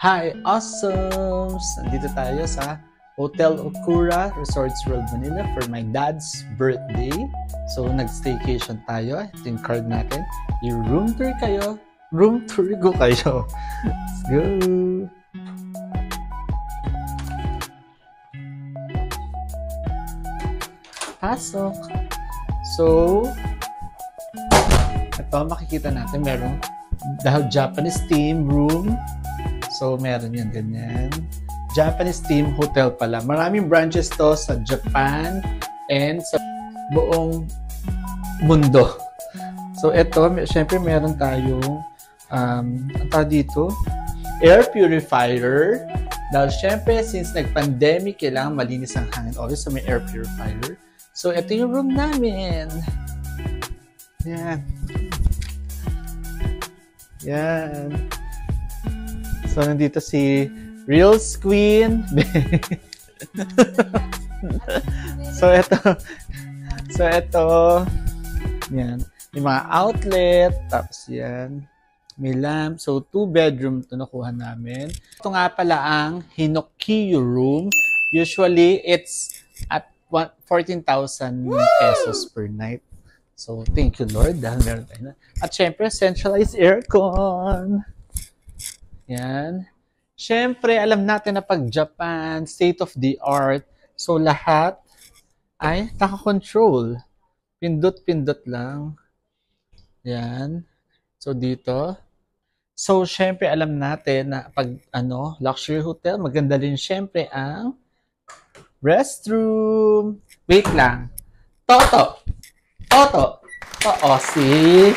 Hi, awesomes! Nandito tayo sa Hotel Okura, Resorts World Manila for my dad's birthday. So, nag-staycation tayo. Ito yung card natin. I-room tour kayo. Room tour go kayo. Let's go! Pasok! So, ito makikita natin meron dahil Japanese theme room. So, meron yan ganyan. Japanese theme hotel pala. Maraming branches to sa Japan and sa buong mundo. So, ito, syempre meron tayong dito, air purifier. Dahil syempre, since nag-pandemic, kailangan malinis ang hangin. Obviously, may air purifier. So, ito yung room namin. Yan. Yan. So, nandito si Reels Queen. So, ito. Yan. May mga outlet. Tapos yan. May lamp. So, 2 bedroom ito nakuha namin. Ito nga pala ang Hinokyu room. Usually, it's at 14,000 pesos per night. So, thank you, Lord. Dahil meron tayo na. At syempre, centralized aircon. Yan. Syempre, alam natin na pag Japan, state of the art. So, lahat ay naka-control. Pindot-pindot lang. Yan. So, dito. So, syempre, alam natin na pag luxury hotel, maganda rin syempre ang restroom. Wait lang. Toto! Oo, see?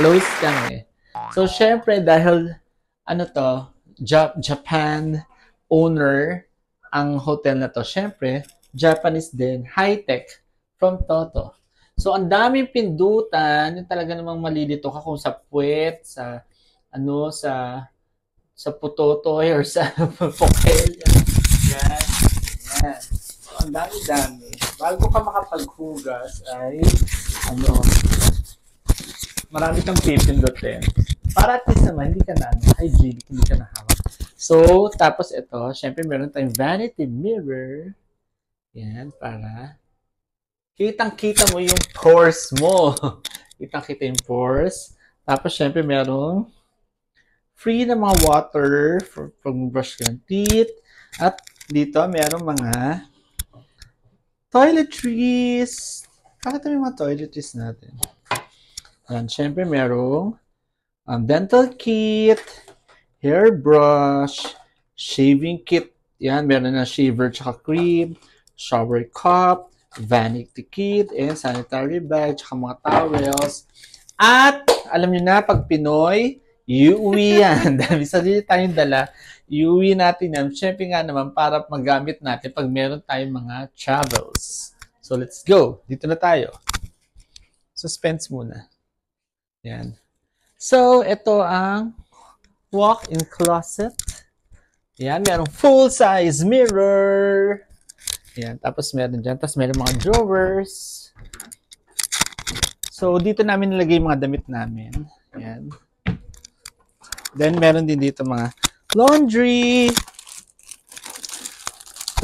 Close kami. So, syempre, dahil Japan owner ang hotel na to. Syempre, Japanese din, high-tech from Toto. So, ang daming pindutan, yung talaga namang malilito ka kung sa puwet, sa putotoy or sa pokel. Yan. So, ang dami-dami. Bago ka makapaghugas ay, marami kang pipindutin. Para at least naman, hindi ka na hygienic, hindi ka na hawak. So, tapos ito, syempre meron tayong vanity mirror. Yan, para kitang-kita mo yung pores mo. Kitang-kita yung pores. Tapos, syempre merong free na mga water for pag-brush yung teeth. At dito, merong mga toiletries. Pakita mo yung mga toiletries natin. Yan, syempre merong dental kit, hairbrush, shaving kit. Yan, meron na shaver tsaka cream, shower cup, vanity kit, and sanitary bag, tsaka mga towels. At, alam nyo na, pag Pinoy, iuwi yan. Dami sa dito tayong dala. Iuwi natin yan. Siyempre nga naman, para magamit natin pag meron tayong mga travels. So, let's go. Dito na tayo. Suspense muna. Yan. So, ito ang walk-in closet. Yan, merong full-size mirror. Yan, tapos meron dyan. Tapos meron mga drawers. So, dito namin nilagay mga damit namin. Yan. Then, meron din dito mga laundry.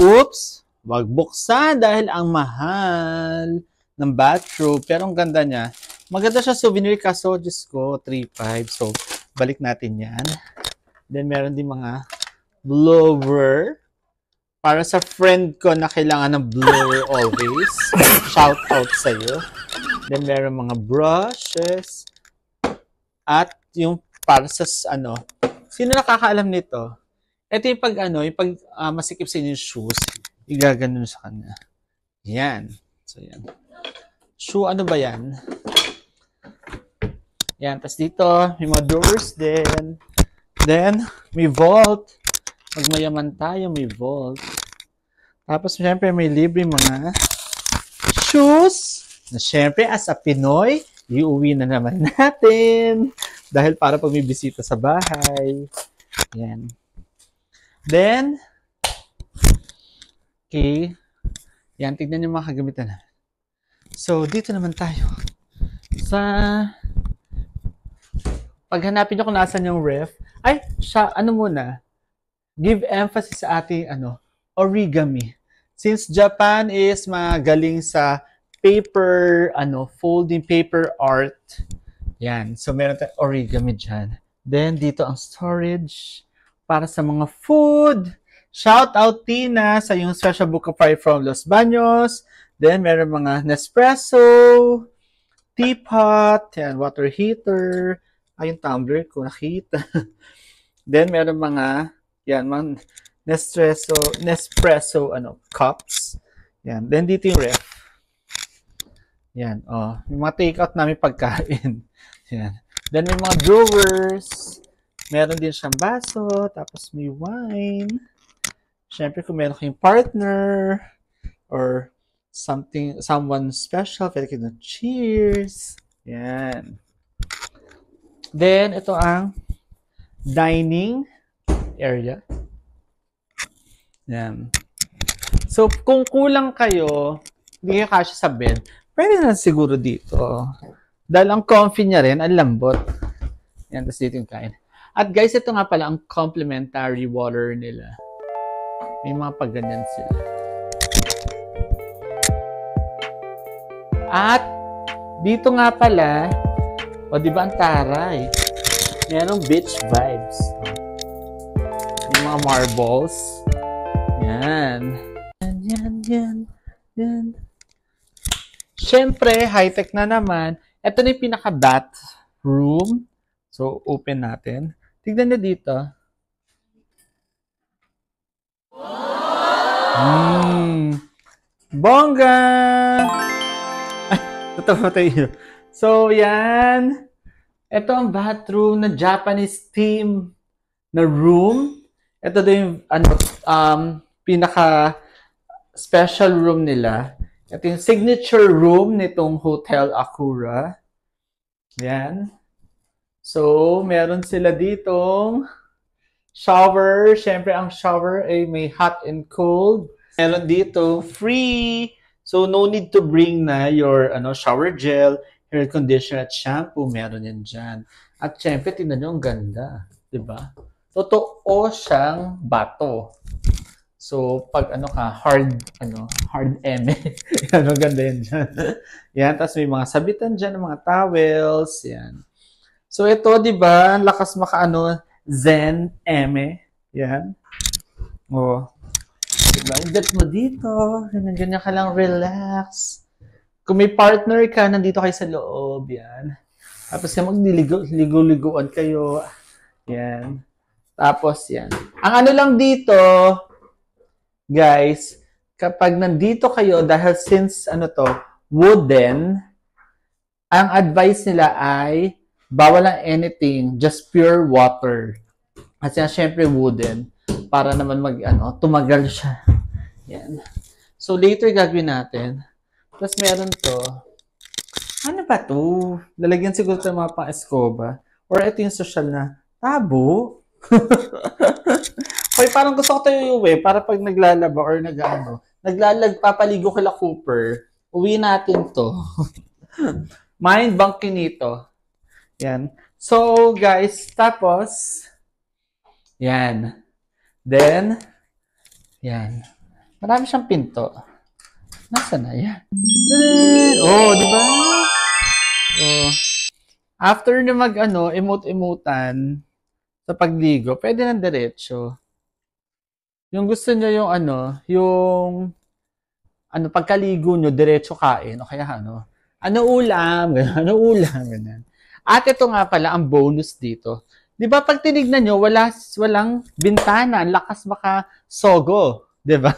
Oops! Wag buksan dahil ang mahal ng bathrobe. Pero ang ganda niya. Maganda siya souvenir kaso, Diyos ko, 3.5. So, balik natin yan. Then, meron din mga blower. Para sa friend ko na kailangan ng blower always. Shout out sa'yo. Then, meron mga brushes. At yung para sa, sino nakakaalam nito? Ito yung pag masikip sa inyo yung shoes. Igaganon sa kanya. Yan. So, yan. Shoe, ano ba yan? Yan, tapos dito, may mga drawers din. Then, may vault. Pag mayaman tayo, may vault. Tapos, syempre, may libre mga shoes. Na syempre, as a Pinoy, iuwi na naman natin. Dahil para pag may bisita sa bahay. Yan. Then, okay. Yan, tignan yung mga kagamitan na. So, dito naman tayo. Pag hanapin nyo kung nasan yung ref, ay, siya, muna? give emphasis sa ating origami. Since Japan is magaling sa paper, folding paper art. Yan. So, meron tayong origami dyan. Then, dito ang storage para sa mga food. Shout out, Tina, sa yung special book of fire from Los Baños. Then, meron mga Nespresso, teapot, yan, water heater. Ay, yung tumbler ko, nakita. Then, meron mga, yan, mga Nespresso, cups. Yan. Then, dito yung ref. Yan, yung mga take-out namin pagkain. Yan. Then, may mga drawers. Meron din siyang baso. Tapos, may wine. Siyempre, kung meron kayong partner or someone special, pwede kayo cheers. Yan. Then, ito ang dining area. Yan. So, kung kulang kayo, hindi kayo kasya sa bed, pwede na siguro dito. Dahil ang comfy niya rin, ang lambot. Yan, tapos dito yung kain. At guys, ito nga pala ang complimentary water nila. May mga pagganyan sila. At, dito nga pala, di ba ang taray? Merong beach vibes. Yung mga marbles. Yan. Yan. Siyempre, high-tech na naman. Ito na yung pinaka-bath room. So, open natin. Tignan nyo dito. Bongga! Totoo tayo. So, yan. Ito ang bathroom na Japanese theme na room. Ito din yung pinaka-special room nila. Ito yung signature room nitong Hotel Akura. Yan. So, meron sila ditong shower. Siyempre, ang shower ay may hot and cold. Meron dito free. So, no need to bring na your shower gel, hair conditioner, at shampoo. Meron yan dyan. At syempre, tingnan nyo, ang ganda. Diba? Totoo siyang bato. So, pag hard eme. Ganda yan dyan. Yan, tapos may mga sabitan dyan ng mga towels. Yan. So, ito, diba, lakas zen eme. Yan. Diba? Ingat mo dito. Ganyan ka lang, relax. Kung may partner ka, nandito kayo sa loob. Yan. Tapos yan, magligo-liguan kayo. Yan. Tapos yan. Ang lang dito, guys, kapag nandito kayo, dahil since wooden, ang advice nila ay bawal ang anything, just pure water. Kasi syempre wooden. Para naman tumagal siya. Yan. So, later gagawin natin. Tapos, meron to. Ano ba to? Lalagyan siguro ito mga pang-escoba. Or ito yung social na tabo. Hoy, parang gusto ko tayo uwi para pag naglalaba or papaligo kila Cooper, uwi natin to. Mind bank nito. Yan. So, guys, tapos, yan. Then, yan. Marami siyang pinto. Nasaan na yan? Di ba? After na emote-emotan sa pagligo, pwede nang diretso. Yung gusto nyo yung pagkaligo nyo, diretso kain. O kaya ulam, ganyan. At ito nga pala ang bonus dito. Di ba pag tinignan nyo, walang bintana, ang lakas makasogo. Di ba?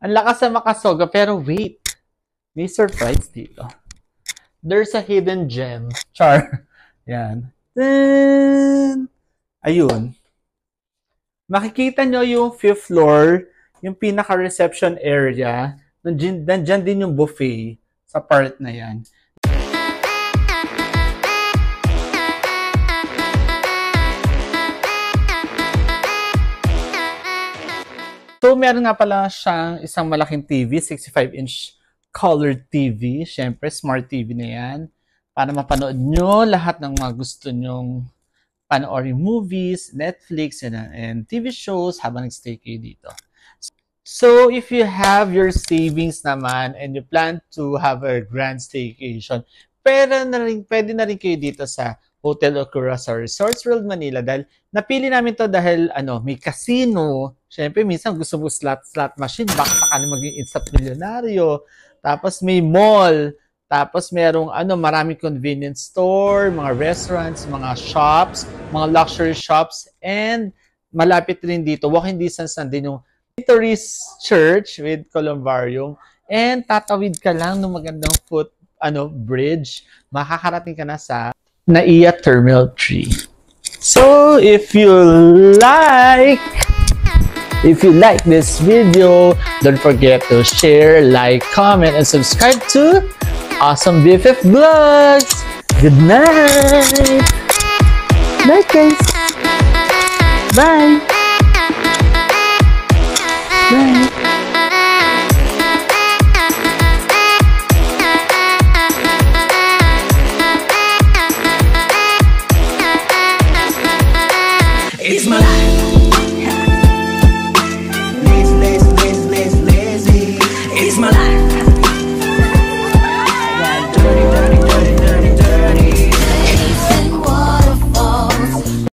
Ang lakas na makasogo, pero wait. May surprise dito. There's a hidden gem. Char. Yan. Then, ayun. Makikita nyo yung 5th floor, yung pinaka-reception area. Nandyan din yung buffet sa part na yan. So, meron nga pala siyang isang malaking TV, 65-inch colored TV. Siyempre, smart TV na yan. Para mapanood nyo lahat ng mga gusto nyong panoorin movies, Netflix, and TV shows habang nag-stay kayo dito. So, if you have your savings naman and you plan to have a grand staycation, pwede na rin kayo dito sa Hotel Okura sa Resorts World Manila dahil napili namin to dahil may casino. Siyempre, minsan gusto mo slot machine, baka ka na maging instant milyonaryo. Tapos may mall. Tapos merong maraming convenience store, mga restaurants, mga shops, mga luxury shops, and malapit rin dito, walking distance na din yung Victory's Church with Columbarium, and tatawid ka lang ng magandang bridge, makakarating ka na sa NAIA Terminal 3. So, if you like this video, don't forget to share, like, comment, and subscribe to Awesome BFF Vlogs. Good night. Night, guys. Bye. Bye.